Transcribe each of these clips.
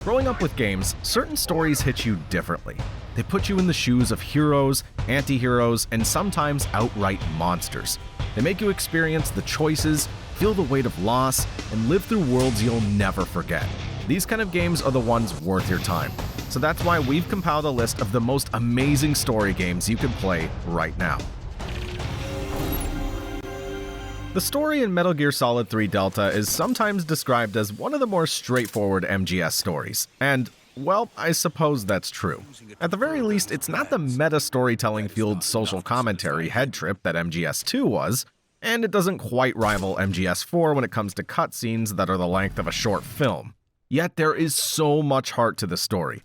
Growing up with games, certain stories hit you differently. They put you in the shoes of heroes, anti-heroes, and sometimes outright monsters. They make you experience the choices, feel the weight of loss, and live through worlds you'll never forget. These kind of games are the ones worth your time. So that's why we've compiled a list of the most amazing story games you can play right now. The story in Metal Gear Solid 3 Delta is sometimes described as one of the more straightforward MGS stories, and, well, I suppose that's true. At the very least, it's not the meta-storytelling-fueled social commentary head trip that MGS2 was, and it doesn't quite rival MGS4 when it comes to cutscenes that are the length of a short film. Yet there is so much heart to the story.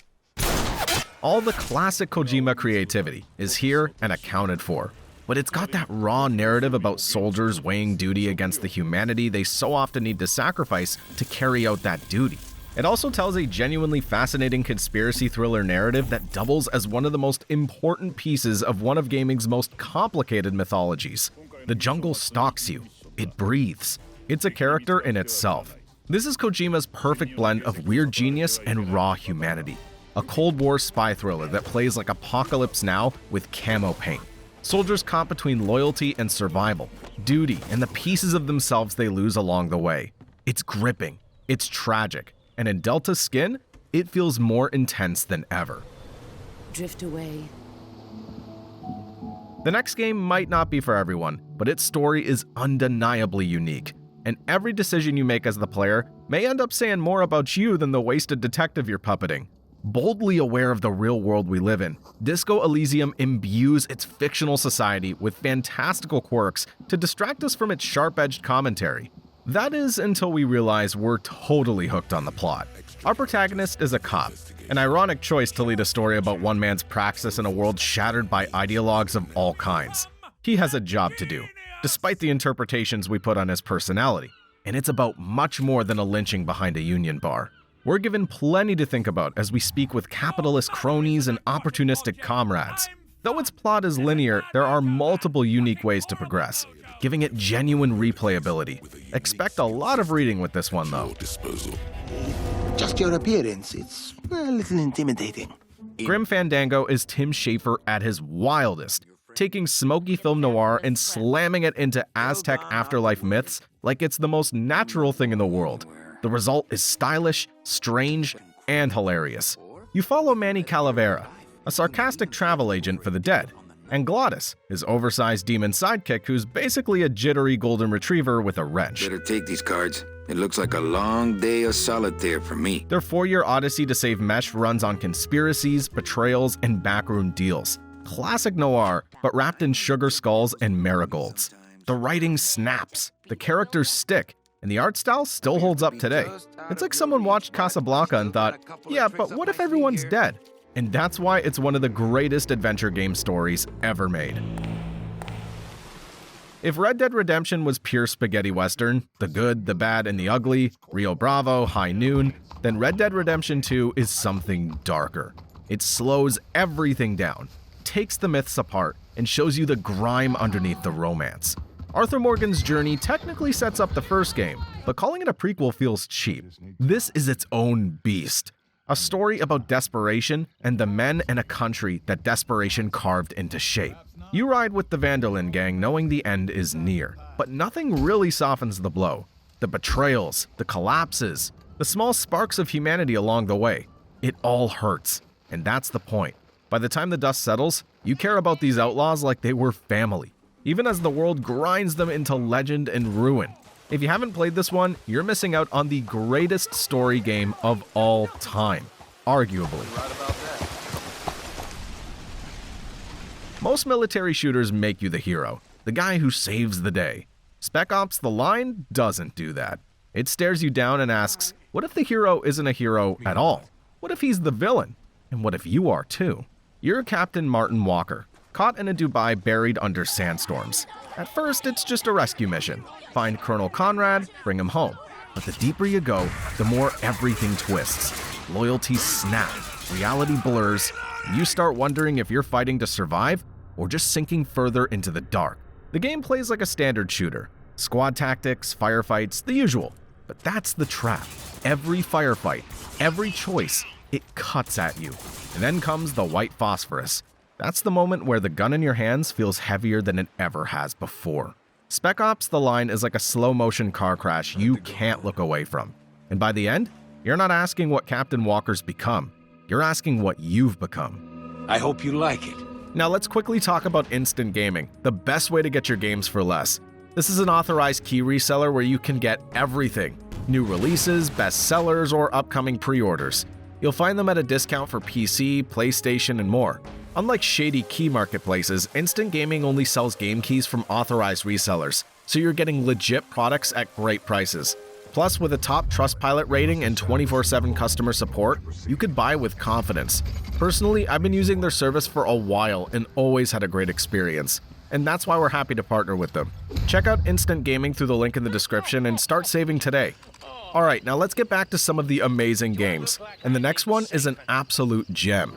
All the classic Kojima creativity is here and accounted for. But it's got that raw narrative about soldiers weighing duty against the humanity they so often need to sacrifice to carry out that duty. It also tells a genuinely fascinating conspiracy thriller narrative that doubles as one of the most important pieces of one of gaming's most complicated mythologies. The jungle stalks you. It breathes. It's a character in itself. This is Kojima's perfect blend of weird genius and raw humanity. A Cold War spy thriller that plays like Apocalypse Now with camo paint. Soldiers caught between loyalty and survival, duty, and the pieces of themselves they lose along the way. It's gripping, it's tragic, and in Delta's skin, it feels more intense than ever. Drift away. The next game might not be for everyone, but its story is undeniably unique, and every decision you make as the player may end up saying more about you than the wasted detective you're puppeting. Boldly aware of the real world we live in, Disco Elysium imbues its fictional society with fantastical quirks to distract us from its sharp-edged commentary. That is until we realize we're totally hooked on the plot. Our protagonist is a cop, an ironic choice to lead a story about one man's praxis in a world shattered by ideologues of all kinds. He has a job to do, despite the interpretations we put on his personality, and it's about much more than a lynching behind a union bar. We're given plenty to think about as we speak with capitalist cronies and opportunistic comrades. Though its plot is linear, there are multiple unique ways to progress, giving it genuine replayability. Expect a lot of reading with this one, though. Just your appearance, it's a little intimidating. Grim Fandango is Tim Schafer at his wildest, taking smoky film noir and slamming it into Aztec afterlife myths like it's the most natural thing in the world. The result is stylish, strange, and hilarious. You follow Manny Calavera, a sarcastic travel agent for the dead, and Glottis, his oversized demon sidekick who's basically a jittery golden retriever with a wrench. Better take these cards. It looks like a long day of solitaire for me. Their 4-year odyssey to save Mesh runs on conspiracies, betrayals, and backroom deals. Classic noir, but wrapped in sugar skulls and marigolds. The writing snaps, the characters stick, and the art style still holds up today. It's like someone watched Casablanca and thought, yeah, but what if everyone's dead? And that's why it's one of the greatest adventure game stories ever made. If Red Dead Redemption was pure spaghetti western, the good, the bad, and the ugly, Rio Bravo, High Noon, then Red Dead Redemption 2 is something darker. It slows everything down, takes the myths apart, and shows you the grime underneath the romance. Arthur Morgan's journey technically sets up the first game, but calling it a prequel feels cheap. This is its own beast. A story about desperation and the men and a country that desperation carved into shape. You ride with the Van der Linde gang knowing the end is near, but nothing really softens the blow. The betrayals, the collapses, the small sparks of humanity along the way. It all hurts, and that's the point. By the time the dust settles, you care about these outlaws like they were family, even as the world grinds them into legend and ruin. If you haven't played this one, you're missing out on the greatest story game of all time, arguably. Most military shooters make you the hero, the guy who saves the day. Spec Ops: The Line doesn't do that. It stares you down and asks, what if the hero isn't a hero at all? What if he's the villain? And what if you are too? You're Captain Martin Walker, caught in a Dubai buried under sandstorms. At first, it's just a rescue mission. Find Colonel Conrad, bring him home. But the deeper you go, the more everything twists. Loyalties snap, reality blurs, and you start wondering if you're fighting to survive or just sinking further into the dark. The game plays like a standard shooter. Squad tactics, firefights, the usual. But that's the trap. Every firefight, every choice, it cuts at you. And then comes the white phosphorus. That's the moment where the gun in your hands feels heavier than it ever has before. Spec Ops: The Line is like a slow-motion car crash you can't look away from. And by the end, you're not asking what Captain Walker's become. You're asking what you've become. I hope you like it. Now let's quickly talk about instant gaming, the best way to get your games for less. This is an authorized key reseller where you can get everything. New releases, bestsellers, or upcoming pre-orders. You'll find them at a discount for PC, PlayStation, and more. Unlike shady key marketplaces, instant gaming only sells game keys from authorized resellers, so you're getting legit products at great prices. Plus, with a top Trustpilot rating and 24/7 customer support, you could buy with confidence. Personally, I've been using their service for a while and always had a great experience. And that's why we're happy to partner with them. Check out Instant Gaming through the link in the description and start saving today. Alright, now let's get back to some of the amazing games. And the next one is an absolute gem.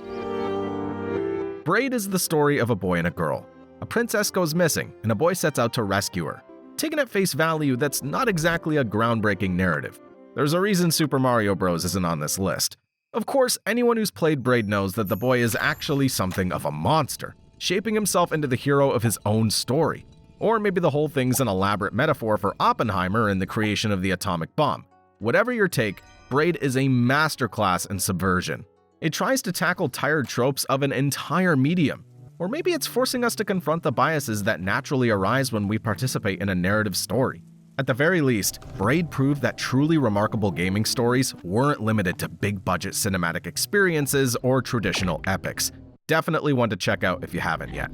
Braid is the story of a boy and a girl. A princess goes missing, and a boy sets out to rescue her. Taken at face value, that's not exactly a groundbreaking narrative. There's a reason Super Mario Bros. Isn't on this list. Of course, anyone who's played Braid knows that the boy is actually something of a monster, shaping himself into the hero of his own story. Or maybe the whole thing's an elaborate metaphor for Oppenheimer and the creation of the atomic bomb. Whatever your take, Braid is a masterclass in subversion. It tries to tackle tired tropes of an entire medium. Or maybe it's forcing us to confront the biases that naturally arise when we participate in a narrative story. At the very least, Braid proved that truly remarkable gaming stories weren't limited to big-budget cinematic experiences or traditional epics. Definitely one to check out if you haven't yet.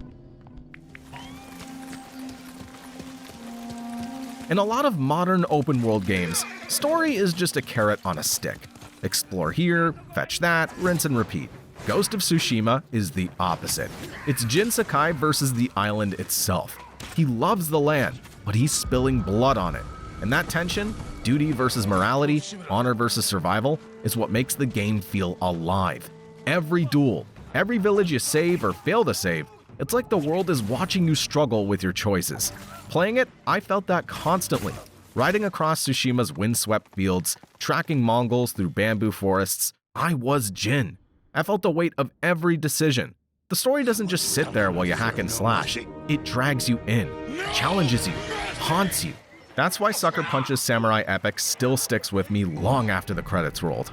In a lot of modern open-world games, story is just a carrot on a stick. Explore here, fetch that, rinse and repeat. Ghost of Tsushima is the opposite. It's Jin Sakai versus the island itself. He loves the land, but he's spilling blood on it. And that tension, duty versus morality, honor versus survival, is what makes the game feel alive. Every duel, every village you save or fail to save, it's like the world is watching you struggle with your choices. Playing it, I felt that constantly. Riding across Tsushima's windswept fields, tracking Mongols through bamboo forests, I was Jin. I felt the weight of every decision. The story doesn't just sit there while you hack and slash. It drags you in, challenges you, haunts you. That's why Sucker Punch's samurai epic still sticks with me long after the credits rolled.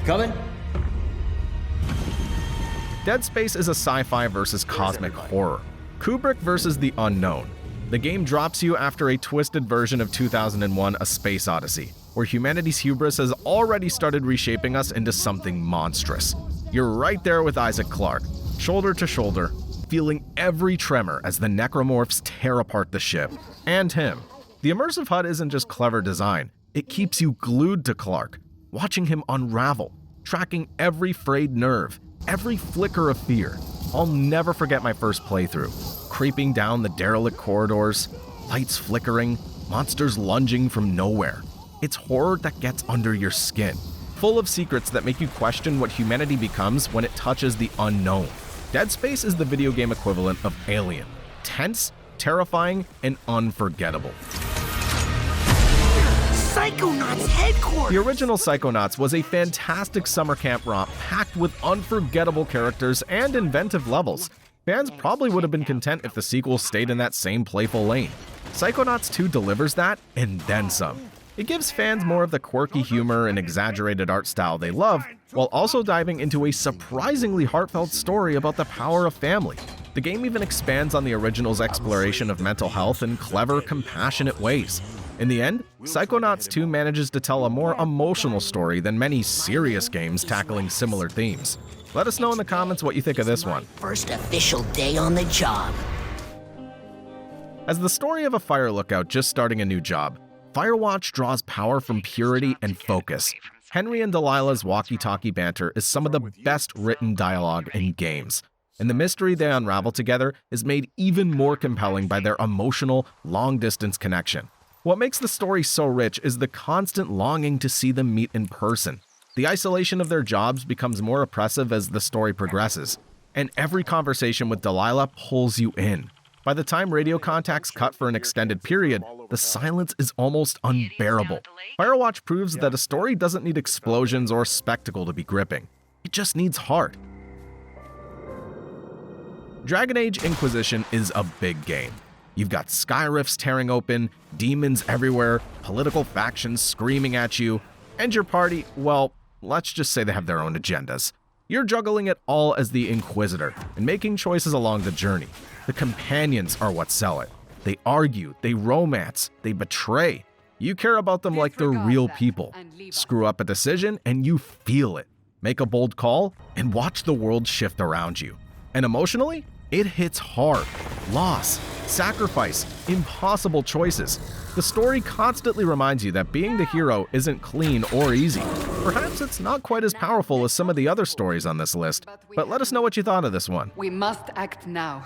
Coming? Dead Space is a sci-fi versus cosmic horror. Kubrick versus the unknown. The game drops you after a twisted version of 2001: A Space Odyssey, where humanity's hubris has already started reshaping us into something monstrous. You're right there with Isaac Clarke, shoulder to shoulder, feeling every tremor as the necromorphs tear apart the ship, and him. The immersive HUD isn't just clever design, it keeps you glued to Clarke, watching him unravel, tracking every frayed nerve, every flicker of fear. I'll never forget my first playthrough. Creeping down the derelict corridors, lights flickering, monsters lunging from nowhere. It's horror that gets under your skin, full of secrets that make you question what humanity becomes when it touches the unknown. Dead Space is the video game equivalent of Alien. Tense, terrifying, and unforgettable. Psychonauts headquarters! The original Psychonauts was a fantastic summer camp romp packed with unforgettable characters and inventive levels. Fans probably would have been content if the sequel stayed in that same playful lane. Psychonauts 2 delivers that, and then some. It gives fans more of the quirky humor and exaggerated art style they love, while also diving into a surprisingly heartfelt story about the power of family. The game even expands on the original's exploration of mental health in clever, compassionate ways. In the end, Psychonauts 2 manages to tell a more emotional story than many serious games tackling similar themes. Let us know in the comments what you think of this one. First official day on the job. As the story of a fire lookout just starting a new job, Firewatch draws power from purity and focus. Henry and Delilah's walkie-talkie banter is some of the best written dialogue in games, and the mystery they unravel together is made even more compelling by their emotional, long-distance connection. What makes the story so rich is the constant longing to see them meet in person. The isolation of their jobs becomes more oppressive as the story progresses, and every conversation with Delilah pulls you in. By the time radio contacts cut for an extended period, the silence is almost unbearable. Firewatch proves that a story doesn't need explosions or spectacle to be gripping. It just needs heart. Dragon Age Inquisition is a big game. You've got sky rifts tearing open, demons everywhere, political factions screaming at you, and your party, well, let's just say they have their own agendas. You're juggling it all as the Inquisitor and making choices along the journey. The companions are what sell it. They argue, they romance, they betray. You care about them like they're real people. Screw up a decision and you feel it. Make a bold call and watch the world shift around you. And emotionally, it hits hard. Loss, sacrifice, impossible choices. The story constantly reminds you that being the hero isn't clean or easy. Perhaps it's not quite as powerful as some of the other stories on this list, but let us know what you thought of this one. We must act now.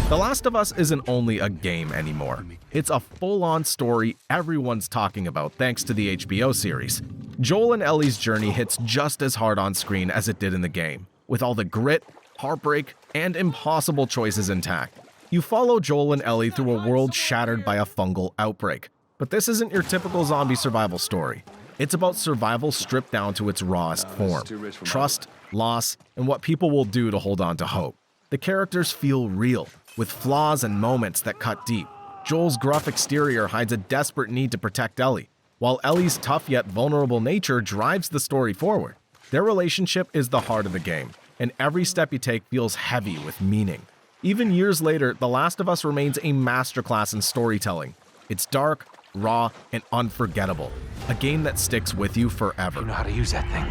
The Last of Us isn't only a game anymore. It's a full-on story everyone's talking about thanks to the HBO series. Joel and Ellie's journey hits just as hard on screen as it did in the game, with all the grit, heartbreak, and impossible choices intact. You follow Joel and Ellie through a world shattered by a fungal outbreak. But this isn't your typical zombie survival story. It's about survival stripped down to its rawest form. Trust, loss, and what people will do to hold on to hope. The characters feel real, with flaws and moments that cut deep. Joel's gruff exterior hides a desperate need to protect Ellie, while Ellie's tough yet vulnerable nature drives the story forward. Their relationship is the heart of the game, and every step you take feels heavy with meaning. Even years later, The Last of Us remains a masterclass in storytelling. It's dark, raw, and unforgettable. A game that sticks with you forever. You know how to use that thing.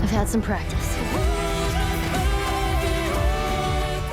I've had some practice.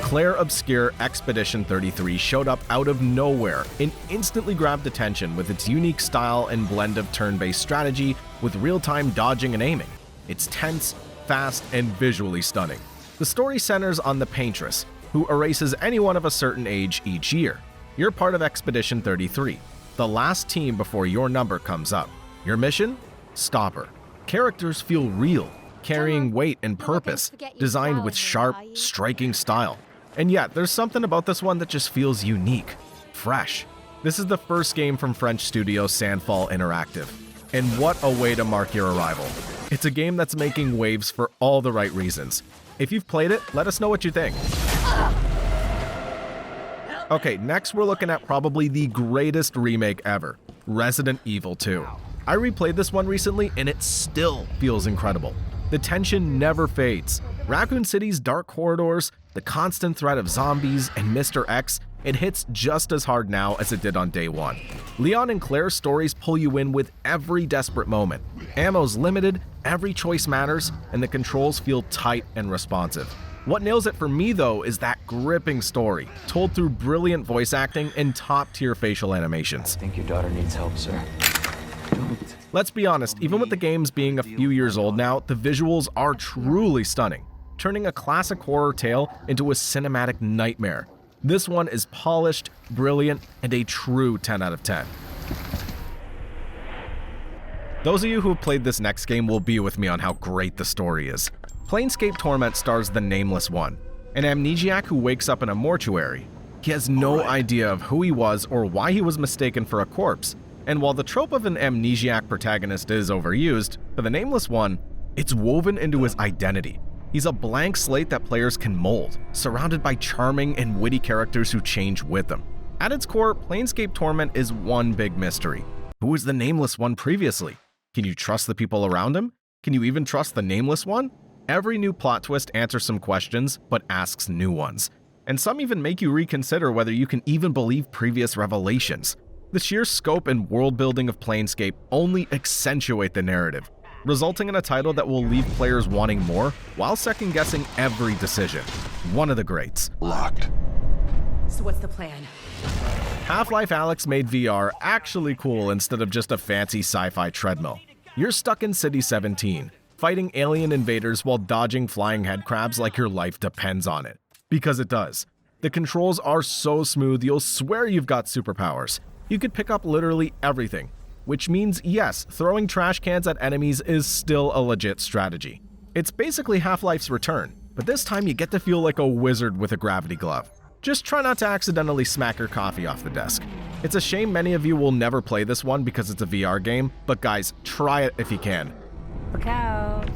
Clair Obscur Expedition 33 showed up out of nowhere and instantly grabbed attention with its unique style and blend of turn-based strategy with real-time dodging and aiming. It's tense, fast, and visually stunning. The story centers on the Paintress, who erases anyone of a certain age each year. You're part of Expedition 33, the last team before your number comes up. Your mission? Stop her. Characters feel real, carrying weight and purpose, designed with sharp, striking style. And yet, there's something about this one that just feels unique, fresh. This is the first game from French studio Sandfall Interactive. And what a way to mark your arrival. It's a game that's making waves for all the right reasons. If you've played it, let us know what you think. Okay, next we're looking at probably the greatest remake ever, Resident Evil 2. I replayed this one recently and it still feels incredible. The tension never fades. Raccoon City's dark corridors, the constant threat of zombies, and Mr. X, it hits just as hard now as it did on day one. Leon and Claire's stories pull you in with every desperate moment. Ammo's limited, every choice matters, and the controls feel tight and responsive. What nails it for me though is that gripping story, told through brilliant voice acting and top-tier facial animations. I think your daughter needs help, sir. Don't. Let's be honest, even with the games being a few years old now, the visuals are truly stunning, turning a classic horror tale into a cinematic nightmare. This one is polished, brilliant, and a true 10 out of 10. Those of you who have played this next game will be with me on how great the story is. Planescape Torment stars the Nameless One, an amnesiac who wakes up in a mortuary. He has no idea of who he was or why he was mistaken for a corpse. And while the trope of an amnesiac protagonist is overused, for the Nameless One, it's woven into his identity. He's a blank slate that players can mold, surrounded by charming and witty characters who change with them. At its core, Planescape Torment is one big mystery. Who was the Nameless One previously? Can you trust the people around him? Can you even trust the Nameless One? Every new plot twist answers some questions, but asks new ones. And some even make you reconsider whether you can even believe previous revelations. The sheer scope and world building of Planescape only accentuate the narrative, resulting in a title that will leave players wanting more while second-guessing every decision. One of the greats. Locked. So what's the plan? Half-Life Alyx made VR actually cool instead of just a fancy sci-fi treadmill. You're stuck in City 17, fighting alien invaders while dodging flying headcrabs like your life depends on it. Because it does. The controls are so smooth you'll swear you've got superpowers. You could pick up literally everything, which means yes, throwing trash cans at enemies is still a legit strategy. It's basically Half-Life's return, but this time you get to feel like a wizard with a gravity glove. Just try not to accidentally smack your coffee off the desk. It's a shame many of you will never play this one because it's a VR game, but guys, try it if you can. Look out.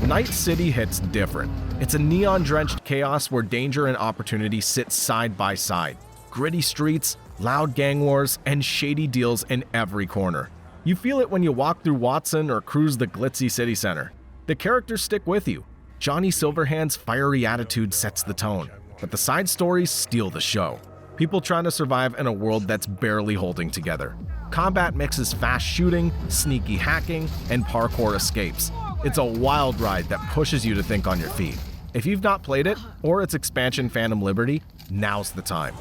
Night City hits different. It's a neon-drenched chaos where danger and opportunity sit side by side. Gritty streets, loud gang wars, and shady deals in every corner. You feel it when you walk through Watson or cruise the glitzy city center. The characters stick with you. Johnny Silverhand's fiery attitude sets the tone, but the side stories steal the show. People trying to survive in a world that's barely holding together. Combat mixes fast shooting, sneaky hacking, and parkour escapes. It's a wild ride that pushes you to think on your feet. If you've not played it, or its expansion Phantom Liberty, now's the time.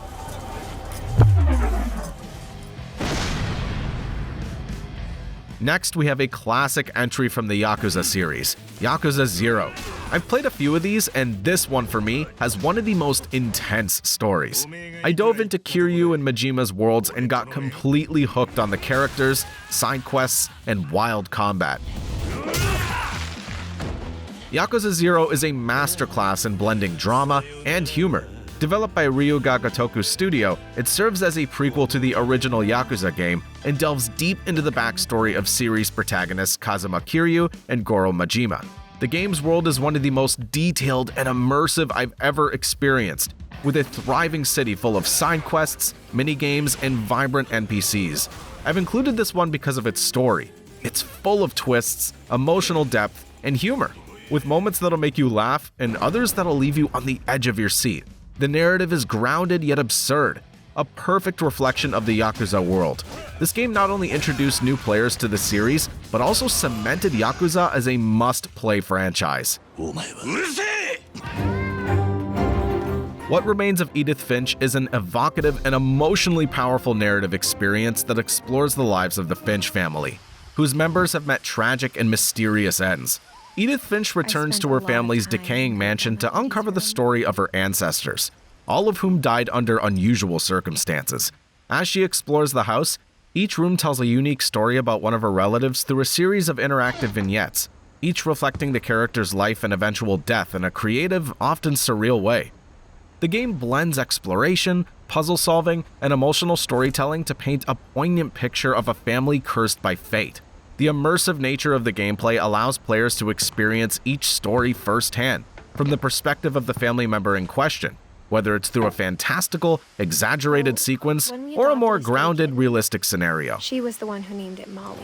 Next, we have a classic entry from the Yakuza series, Yakuza 0. I've played a few of these, and this one for me has one of the most intense stories. I dove into Kiryu and Majima's worlds and got completely hooked on the characters, side quests, and wild combat. Yakuza 0 is a masterclass in blending drama and humor. Developed by Ryuga Gotoku Studio, it serves as a prequel to the original Yakuza game and delves deep into the backstory of series protagonists Kazuma Kiryu and Goro Majima. The game's world is one of the most detailed and immersive I've ever experienced, with a thriving city full of side quests, minigames, and vibrant NPCs. I've included this one because of its story. It's full of twists, emotional depth, and humor, with moments that'll make you laugh and others that'll leave you on the edge of your seat. The narrative is grounded yet absurd, a perfect reflection of the Yakuza world. This game not only introduced new players to the series, but also cemented Yakuza as a must-play franchise. What Remains of Edith Finch is an evocative and emotionally powerful narrative experience that explores the lives of the Finch family, whose members have met tragic and mysterious ends. Edith Finch returns to her family's decaying mansion to uncover the story of her ancestors, all of whom died under unusual circumstances. As she explores the house, each room tells a unique story about one of her relatives through a series of interactive vignettes, each reflecting the character's life and eventual death in a creative, often surreal way. The game blends exploration, puzzle solving, and emotional storytelling to paint a poignant picture of a family cursed by fate. The immersive nature of the gameplay allows players to experience each story firsthand, from the perspective of the family member in question, whether it's through a fantastical, exaggerated sequence or a more grounded, realistic scenario. She was the one who named it Molly.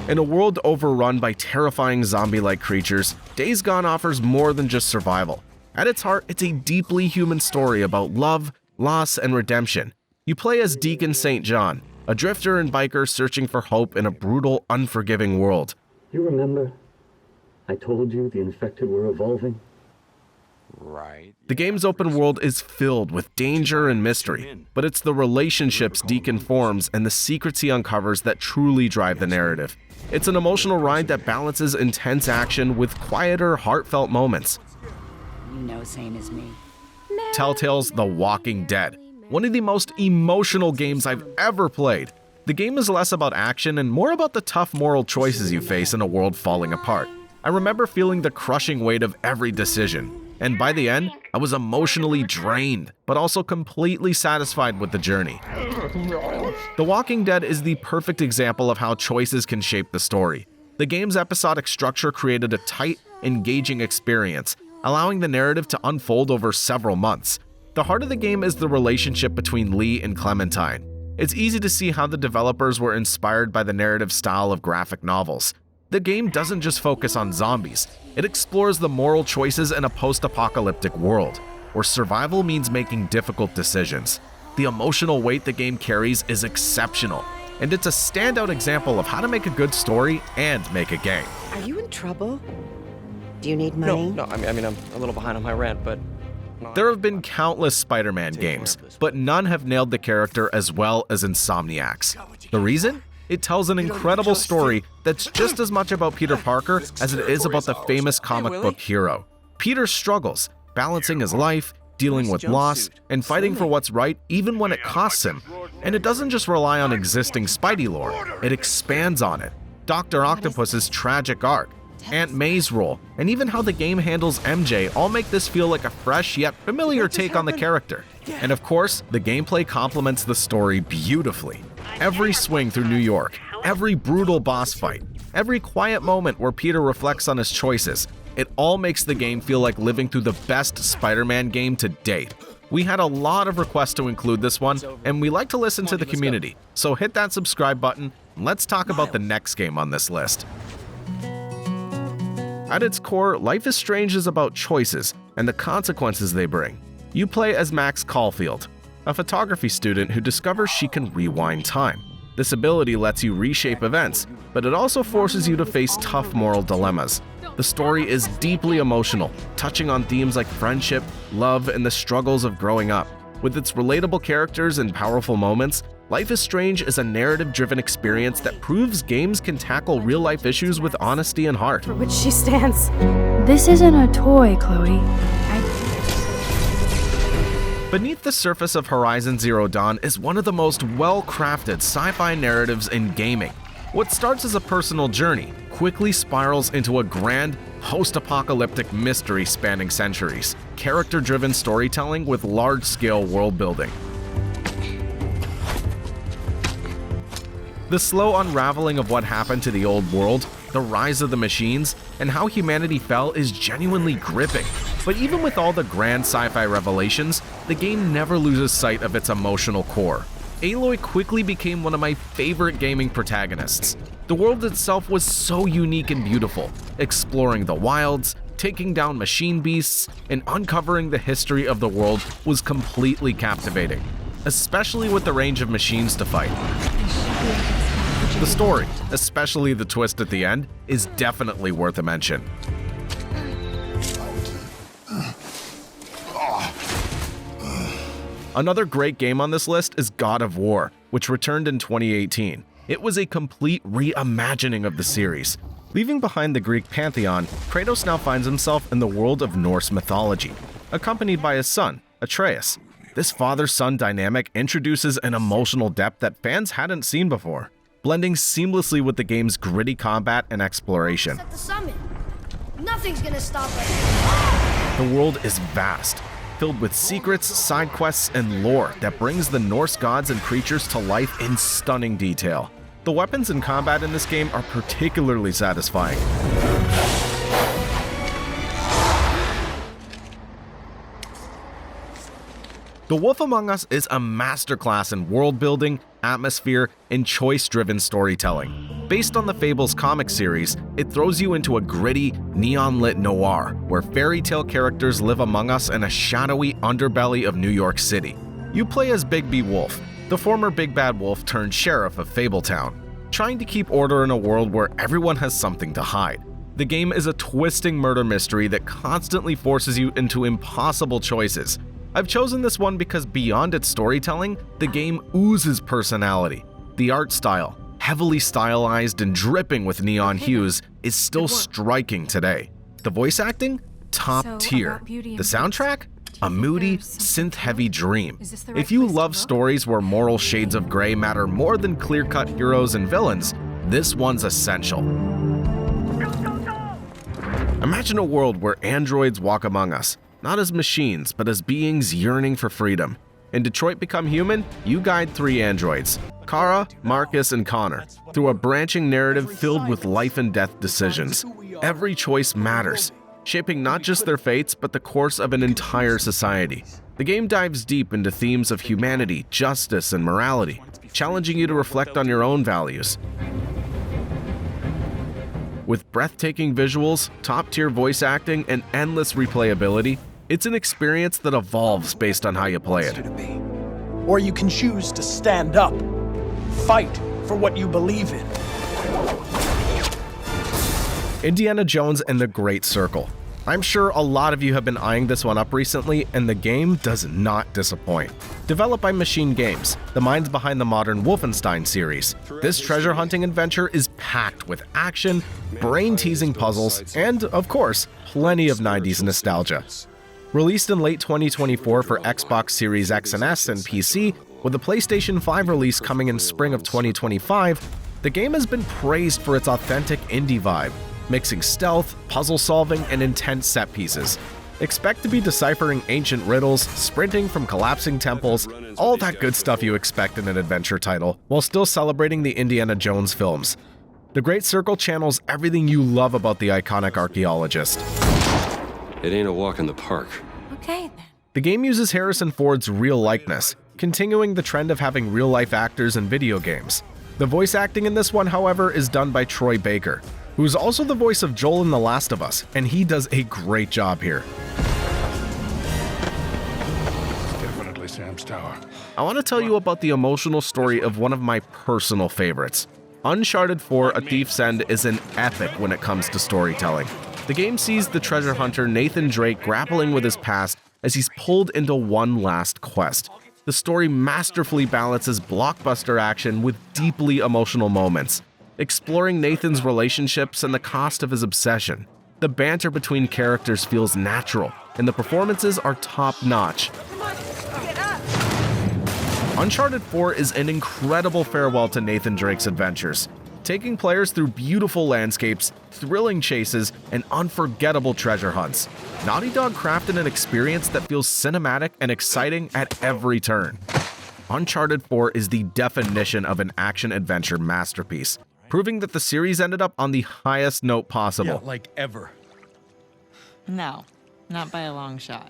In a world overrun by terrifying zombie-like creatures, Days Gone offers more than just survival. At its heart, it's a deeply human story about love, loss, and redemption. You play as Deacon St. John, a drifter and biker searching for hope in a brutal, unforgiving world. You remember? I told you the infected were evolving. Right. The game's open world is filled with danger and mystery, but it's the relationships Deacon forms and the secrets he uncovers that truly drive the narrative. It's an emotional ride that balances intense action with quieter, heartfelt moments. You know same as me. Telltale's The Walking Dead, one of the most emotional games I've ever played. The game is less about action and more about the tough moral choices you face in a world falling apart. I remember feeling the crushing weight of every decision, and by the end, I was emotionally drained, but also completely satisfied with the journey. The Walking Dead is the perfect example of how choices can shape the story. The game's episodic structure created a tight, engaging experience, allowing the narrative to unfold over several months. The heart of the game is the relationship between Lee and Clementine. It's easy to see how the developers were inspired by the narrative style of graphic novels. The game doesn't just focus on zombies, it explores the moral choices in a post-apocalyptic world, where survival means making difficult decisions. The emotional weight the game carries is exceptional, and it's a standout example of how to make a good story and make a game. Are you in trouble? Do you need money? No, I mean, I'm a little behind on my rent, but... There have been countless Spider-Man games, but none have nailed the character as well as Insomniac's. The reason? It tells an incredible story that's just as much about Peter Parker as it is about the famous comic book hero. Peter struggles, balancing his life, dealing with loss, and fighting for what's right even when it costs him. And it doesn't just rely on existing Spidey lore, it expands on it. Dr. Octopus's tragic arc, Aunt May's role, and even how the game handles MJ all make this feel like a fresh yet familiar take on the character. And of course, the gameplay complements the story beautifully. Every swing through New York, every brutal boss fight, every quiet moment where Peter reflects on his choices, it all makes the game feel like living through the best Spider-Man game to date. We had a lot of requests to include this one, and we like to listen to the community, so hit that subscribe button, and let's talk about the next game on this list. At its core, Life is Strange is about choices and the consequences they bring. You play as Max Caulfield, a photography student who discovers she can rewind time. This ability lets you reshape events, but it also forces you to face tough moral dilemmas. The story is deeply emotional, touching on themes like friendship, love, and the struggles of growing up. With its relatable characters and powerful moments, Life is Strange is a narrative-driven experience that proves games can tackle real-life issues with honesty and heart. For which she stands. This isn't a toy, Chloe. Beneath the surface of Horizon Zero Dawn is one of the most well-crafted sci-fi narratives in gaming. What starts as a personal journey quickly spirals into a grand, post-apocalyptic mystery spanning centuries. Character-driven storytelling with large-scale world-building. The slow unraveling of what happened to the old world, the rise of the machines, and how humanity fell is genuinely gripping. But even with all the grand sci-fi revelations, the game never loses sight of its emotional core. Aloy quickly became one of my favorite gaming protagonists. The world itself was so unique and beautiful, exploring the wilds, taking down machine beasts, and uncovering the history of the world was completely captivating, especially with the range of machines to fight. The story, especially the twist at the end, is definitely worth a mention. Another great game on this list is God of War, which returned in 2018. It was a complete reimagining of the series. Leaving behind the Greek pantheon, Kratos now finds himself in the world of Norse mythology, accompanied by his son, Atreus. This father-son dynamic introduces an emotional depth that fans hadn't seen before, blending seamlessly with the game's gritty combat and exploration. At the summit. Nothing's gonna stop us. The world is vast, filled with secrets, side quests, and lore that brings the Norse gods and creatures to life in stunning detail. The weapons and combat in this game are particularly satisfying. The Wolf Among Us is a masterclass in world building, atmosphere, and choice-driven storytelling. Based on the Fables comic series, it throws you into a gritty, neon-lit noir, where fairy tale characters live among us in a shadowy underbelly of New York City. You play as Bigby Wolf, the former Big Bad Wolf turned sheriff of Fabletown, trying to keep order in a world where everyone has something to hide. The game is a twisting murder mystery that constantly forces you into impossible choices. I've chosen this one because beyond its storytelling, the game oozes personality. The art style, heavily stylized and dripping with neon hues, is still striking today. The voice acting? Top tier. The soundtrack? A moody, synth-heavy dream. If you love stories where moral shades of gray matter more than clear-cut heroes and villains, this one's essential. Imagine a world where androids walk among us, not as machines, but as beings yearning for freedom. In Detroit Become Human, you guide 3 androids, Kara, Marcus, and Connor, through a branching narrative filled with life and death decisions. Every choice matters, shaping not just their fates, but the course of an entire society. The game dives deep into themes of humanity, justice, and morality, challenging you to reflect on your own values. With breathtaking visuals, top-tier voice acting, and endless replayability, it's an experience that evolves based on how you play it. Or you can choose to stand up, fight for what you believe in. Indiana Jones and the Great Circle. I'm sure a lot of you have been eyeing this one up recently, and the game does not disappoint. Developed by Machine Games, the minds behind the modern Wolfenstein series, this treasure hunting adventure is packed with action, brain-teasing puzzles, and, of course, plenty of 90s nostalgia. Released in late 2024 for Xbox Series X and S and PC, with the PlayStation 5 release coming in spring of 2025, the game has been praised for its authentic indie vibe. mixing stealth, puzzle solving, and intense set pieces. Expect to be deciphering ancient riddles, sprinting from collapsing temples, all that good stuff you expect in an adventure title, while still celebrating the Indiana Jones films. The Great Circle channels everything you love about the iconic archaeologist. It ain't a walk in the park. Okay, then. The game uses Harrison Ford's real likeness, continuing the trend of having real-life actors in video games. The voice acting in this one, however, is done by Troy Baker, who's also the voice of Joel in The Last of Us, and he does a great job here. Definitely Sam's tower. I want to tell you about the emotional story of one of my personal favorites. Uncharted 4: A Thief's End is an epic when it comes to storytelling. The game sees the treasure hunter Nathan Drake grappling with his past as he's pulled into one last quest. The story masterfully balances blockbuster action with deeply emotional moments, exploring Nathan's relationships and the cost of his obsession. The banter between characters feels natural, and the performances are top-notch. Uncharted 4 is an incredible farewell to Nathan Drake's adventures, taking players through beautiful landscapes, thrilling chases, and unforgettable treasure hunts. Naughty Dog crafted an experience that feels cinematic and exciting at every turn. Uncharted 4 is the definition of an action-adventure masterpiece, proving that the series ended up on the highest note possible. Yeah, like ever. No, not by a long shot.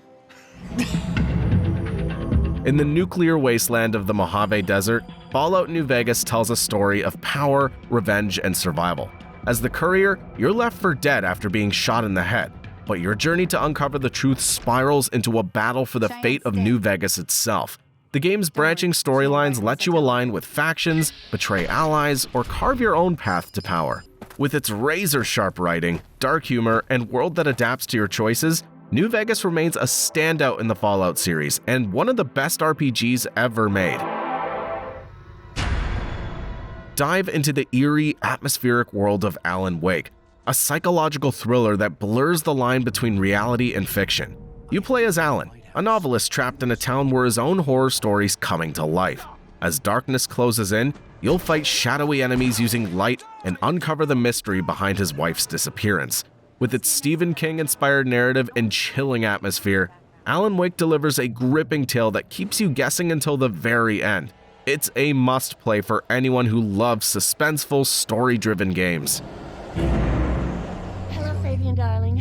In the nuclear wasteland of the Mojave Desert, Fallout New Vegas tells a story of power, revenge, and survival. As the courier, you're left for dead after being shot in the head, but your journey to uncover the truth spirals into a battle for the fate of New Vegas itself. The game's branching storylines let you align with factions, betray allies, or carve your own path to power. With its razor-sharp writing, dark humor, and world that adapts to your choices, New Vegas remains a standout in the Fallout series and one of the best RPGs ever made. Dive into the eerie, atmospheric world of Alan Wake, a psychological thriller that blurs the line between reality and fiction. You play as Alan, a novelist trapped in a town where his own horror stories coming to life. As darkness closes in, you'll fight shadowy enemies using light and uncover the mystery behind his wife's disappearance. With its Stephen King-inspired narrative and chilling atmosphere, Alan Wake delivers a gripping tale that keeps you guessing until the very end. It's a must-play for anyone who loves suspenseful, story-driven games. Hello, Fabian, darling.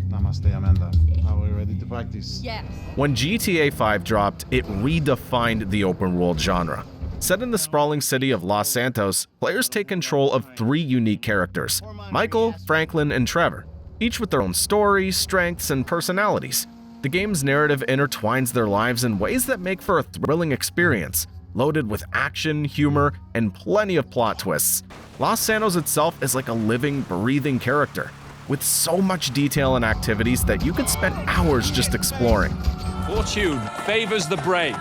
Namaste, Amanda. Are we ready to practice? Yes. When GTA 5 dropped, it redefined the open-world genre. Set in the sprawling city of Los Santos, players take control of 3 unique characters: Michael, Franklin, and Trevor, each with their own story, strengths, and personalities. The game's narrative intertwines their lives in ways that make for a thrilling experience, loaded with action, humor, and plenty of plot twists. Los Santos itself is like a living, breathing character, with so much detail and activities that you could spend hours just exploring. Fortune favors the brave.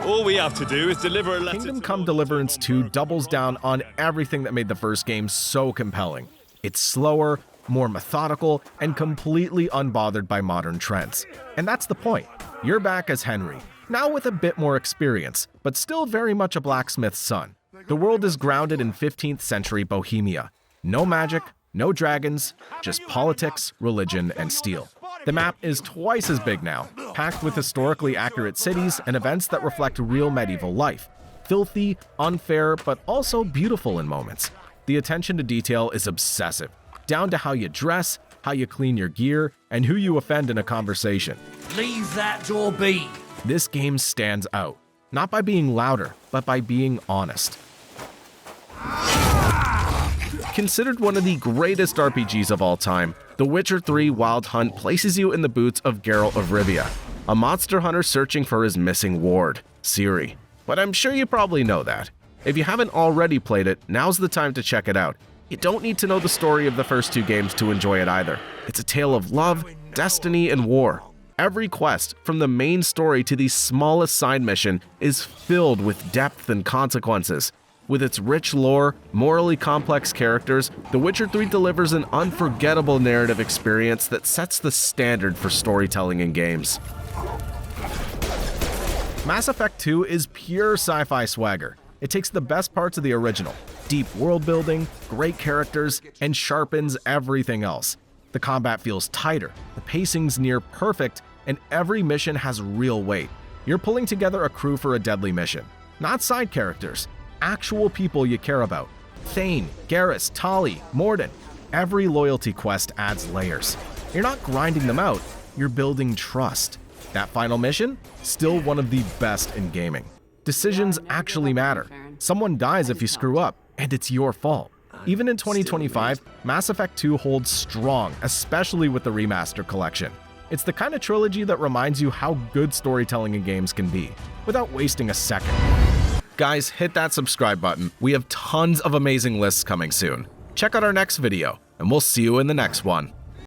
All we have to do is deliver a letter. Kingdom Come Deliverance 2 doubles down on everything that made the first game so compelling. It's slower, more methodical, and completely unbothered by modern trends. And that's the point. You're back as Henry, now with a bit more experience, but still very much a blacksmith's son. The world is grounded in 15th century Bohemia. No magic, no dragons, just politics, religion, and steel. The map is twice as big now, packed with historically accurate cities and events that reflect real medieval life. Filthy, unfair, but also beautiful in moments. The attention to detail is obsessive, down to how you dress, how you clean your gear, and who you offend in a conversation. Leave that door be. This game stands out, not by being louder, but by being honest. Considered one of the greatest RPGs of all time, The Witcher 3 Wild Hunt places you in the boots of Geralt of Rivia, a monster hunter searching for his missing ward, Ciri. But I'm sure you probably know that. If you haven't already played it, now's the time to check it out. You don't need to know the story of the first 2 games to enjoy it either. It's a tale of love, destiny, and war. Every quest, from the main story to the smallest side mission, is filled with depth and consequences. With its rich lore, morally complex characters, The Witcher 3 delivers an unforgettable narrative experience that sets the standard for storytelling in games. Mass Effect 2 is pure sci-fi swagger. It takes the best parts of the original, deep world building, great characters, and sharpens everything else. The combat feels tighter, the pacing's near perfect, and every mission has real weight. You're pulling together a crew for a deadly mission. Not side characters, actual people you care about. Thane, Garrus, Tali, Mordin. Every loyalty quest adds layers. You're not grinding them out, you're building trust. That final mission? Still one of the best in gaming. Decisions actually matter. Someone dies if you screw up, and it's your fault. Even in 2025, Mass Effect 2 holds strong, especially with the Remastered Collection. It's the kind of trilogy that reminds you how good storytelling in games can be, without wasting a second. Guys, hit that subscribe button. We have tons of amazing lists coming soon. Check out our next video, and we'll see you in the next one.